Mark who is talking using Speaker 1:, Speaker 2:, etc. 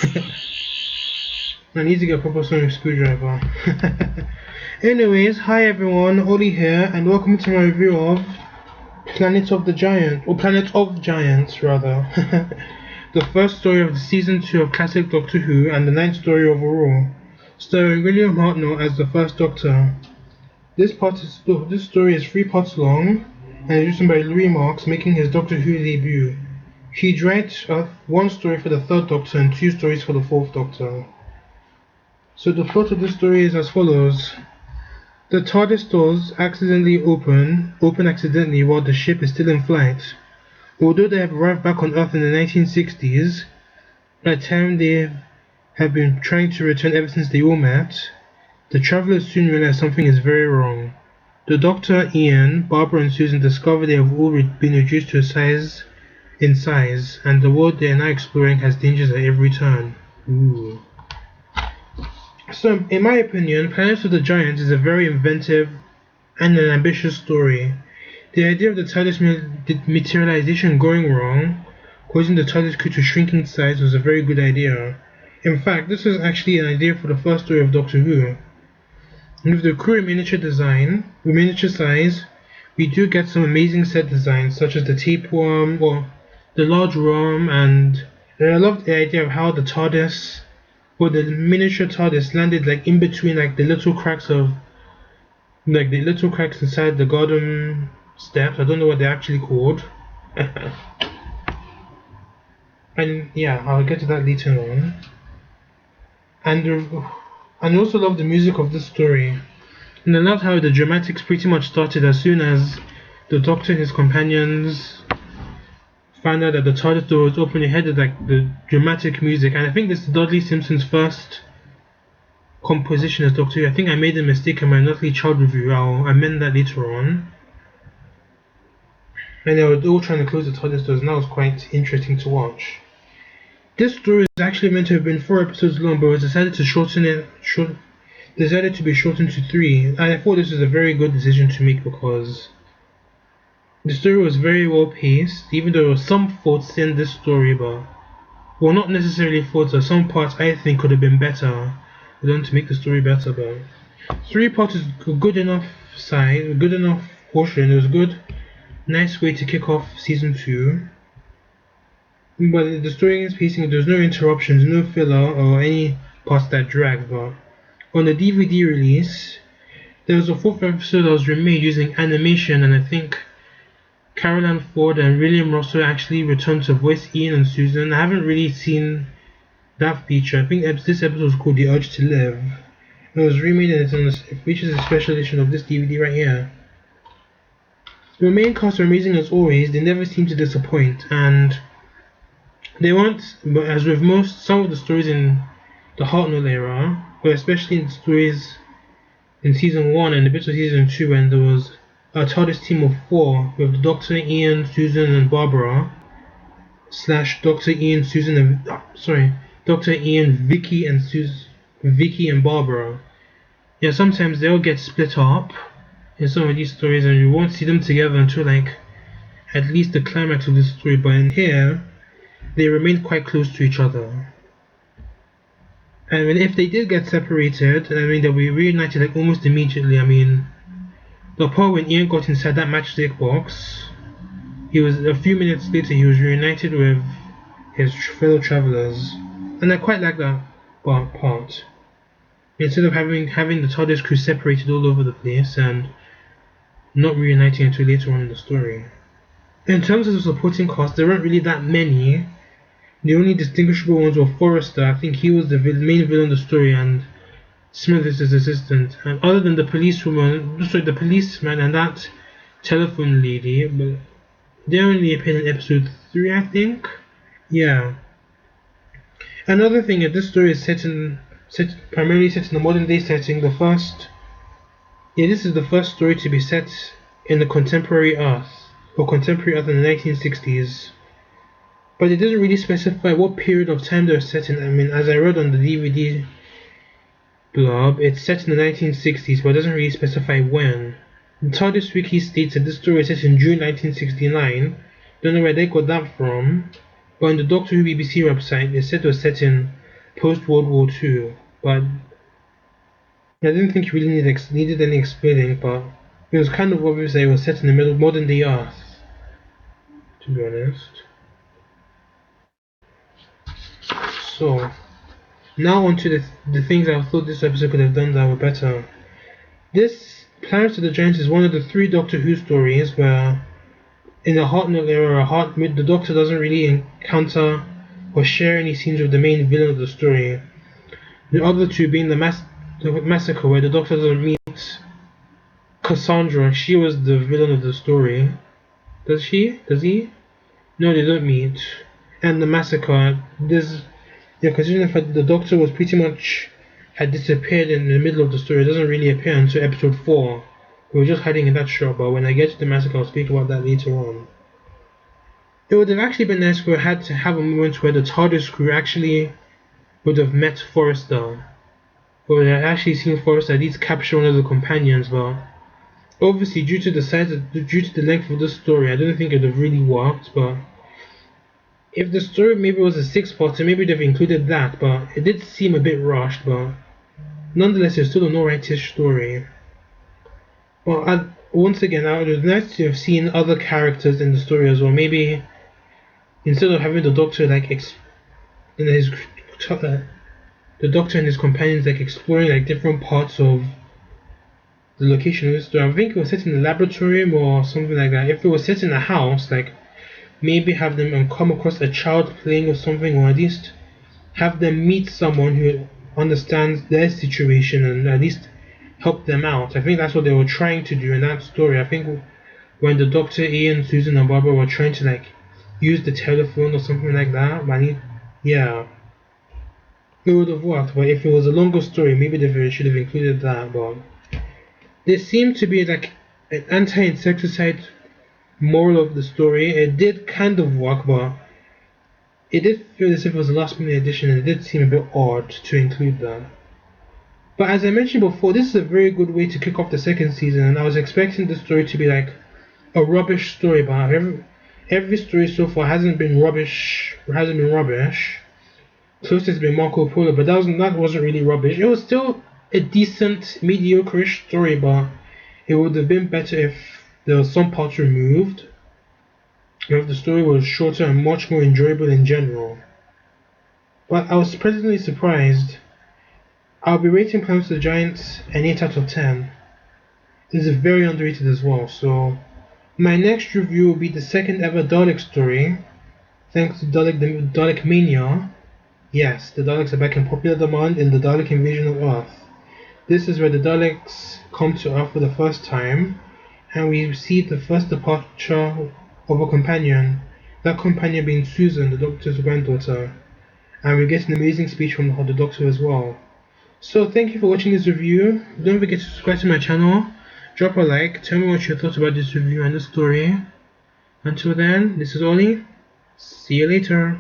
Speaker 1: I need to get a proper sonic screwdriver. Anyways, hi everyone, Oli here, and welcome to my review of Planet of Giants rather. The first story of the season 2 of classic Doctor Who and the ninth story overall, starring William Hartnell as the first Doctor. This story is 3 parts long and is written by Louis Marks, making his Doctor Who debut. He'd write 1 story for the third Doctor and 2 stories for the fourth Doctor. So the plot of this story is as follows. The TARDIS doors accidentally open accidentally while the ship is still in flight. Although they have arrived back on Earth in the 1960s, a time they have been trying to return ever since they all met, the travellers soon realize something is very wrong. The Doctor, Ian, Barbara and Susan discover they have all been reduced to size, and the world they are now exploring has dangers at every turn. Ooh. So, in my opinion, Planet of the Giants is a very inventive and an ambitious story. The idea of the TARDIS materialization going wrong, causing the TARDIS crew to shrink in size, was a very good idea. In fact, this was actually an idea for the first story of Doctor Who. And with the crew in miniature size, we do get some amazing set designs, such as the tapeworm, or the large worm, and I loved the idea of how the TARDIS, or the miniature TARDIS, landed like in between like the little cracks inside the garden steps. I don't know what they're actually called. And yeah, I'll get to that later on. And I also love the music of this story. And I loved how the dramatics pretty much started as soon as the Doctor and his companions found out that the TARDIS door was open. They heard like the dramatic music, and I think this is Dudley Simpson's first composition as Doctor Who. I think I made a mistake in my Natalie Child review. I'll amend that later on. And they were all trying to close the TARDIS doors, and that was quite interesting to watch. This story is actually meant to have been 4 episodes long, but was decided to be shortened to 3. And I thought this was a very good decision to make because the story was very well paced, even though there were some faults in this story, but well, not necessarily faults, or some parts I think could have been better done to make the story better. But 3 parts is a good enough portion. It was a good, nice way to kick off season 2. But the story is pacing. There's no interruptions, no filler, or any parts that drag. But on the DVD release, there was a 4th episode that was remade using animation, and I think Caroline Ford and William Russell actually returned to voice Ian and Susan. I haven't really seen that feature. I think this episode was called The Urge to Live. It was remade and it features a special edition of this DVD right here. The main cast are amazing as always. They never seem to disappoint, and they weren't, but as with some of the stories in the Hartnell era, but especially in the stories in season 1 and a bit of season 2 when there was a TARDIS team of 4 with the Doctor, Ian, Susan and Barbara / Doctor Ian, Vicky and Barbara. Yeah, sometimes they'll get split up in some of these stories and you won't see them together until like at least the climax of this story, but in here they remain quite close to each other. And if they did get separated, they'll be reunited like almost immediately. The part when Ian got inside that matchstick box, a few minutes later he was reunited with his fellow travellers, and I quite like that part. Instead of having the TARDIS crew separated all over the place and not reuniting until later on in the story. In terms of the supporting cast, there weren't really that many. The only distinguishable ones were Forrester. I think he was the main villain of the story, and Smith is his assistant. And other than the policeman and that telephone lady, but they only appeared in episode 3, I think. Yeah. Another thing is this story is primarily set in a modern day setting. This is the first story to be set in the contemporary Earth in the 1960s. But it doesn't really specify what period of time they're set in. As I read on the DVD blurb, it's set in the 1960s, but it doesn't really specify when. The TARDIS Wiki states that this story is set in June 1969. Don't know where they got that from. But on the Doctor Who BBC website, it said it was set in post World War II, but I didn't think it really needed any explaining, but it was kind of obvious that it was set in the middle of modern day Earth, to be honest. So, now on to the things I thought this episode could have done that were better. This Planet of the Giants is one of the 3 Doctor Who stories where, in the Hartnell era, the Doctor doesn't really encounter or share any scenes with the main villain of the story. The other 2 being the Massacre, where the Doctor doesn't meet Cassandra. She was the villain of the story. Does she? Does he? No, they don't meet. And the Massacre, considering the fact that the Doctor was pretty much had disappeared in the middle of the story, it doesn't really appear until episode 4. We were just hiding in that shot, but when I get to the Massacre, I'll speak about that later on. It would have actually been nice if we had to have a moment where the TARDIS crew actually would have met Forrester. Or would have actually seen Forrester at least capture one of the companions, but obviously due to the length of the story, I don't think it would have really worked, but if the story maybe was a 6-parter, maybe they've included that, but it did seem a bit rushed, but nonetheless it's still an alright-ish story. Well, once again, it was nice to have seen other characters in the story as well. Maybe instead of having the Doctor the Doctor and his companions exploring different parts of the location of the story. I think it was set in a laboratory or something like that. If it was set in a house, maybe have them come across a child playing or something, or at least have them meet someone who understands their situation and at least help them out. I think that's what they were trying to do in that story. I think when the Doctor, Ian, Susan and Barbara were trying to use the telephone or something like that, yeah, it would have worked. But if it was a longer story, maybe they should have included that. But there seemed to be an anti-insecticide moral of the story. It did kind of work, but it did feel as if it was a last minute addition, and it did seem a bit odd to include that. But as I mentioned before, this is a very good way to kick off the 2nd season, and I was expecting the story to be a rubbish story, but every story so far hasn't been rubbish. Closest has been Marco Polo, but that wasn't really rubbish. It was still a decent, mediocre-ish story, but it would have been better if there was some parts removed, or if the story was shorter and much more enjoyable in general. But I was pleasantly surprised. I'll be rating Planet of the Giants an 8 out of 10. This is very underrated as well, so my next review will be the 2nd ever Dalek story, thanks to Dalek Mania. Yes, the Daleks are back in popular demand in the Dalek Invasion of Earth. This is where the Daleks come to Earth for the first time, and we see the first departure of a companion, that companion being Susan, the Doctor's granddaughter, and we get an amazing speech from the Doctor as well. So thank you for watching this review. Don't forget to subscribe to my channel, drop a like, tell me what you thought about this review and the story. Until then, this is Oli. See you later.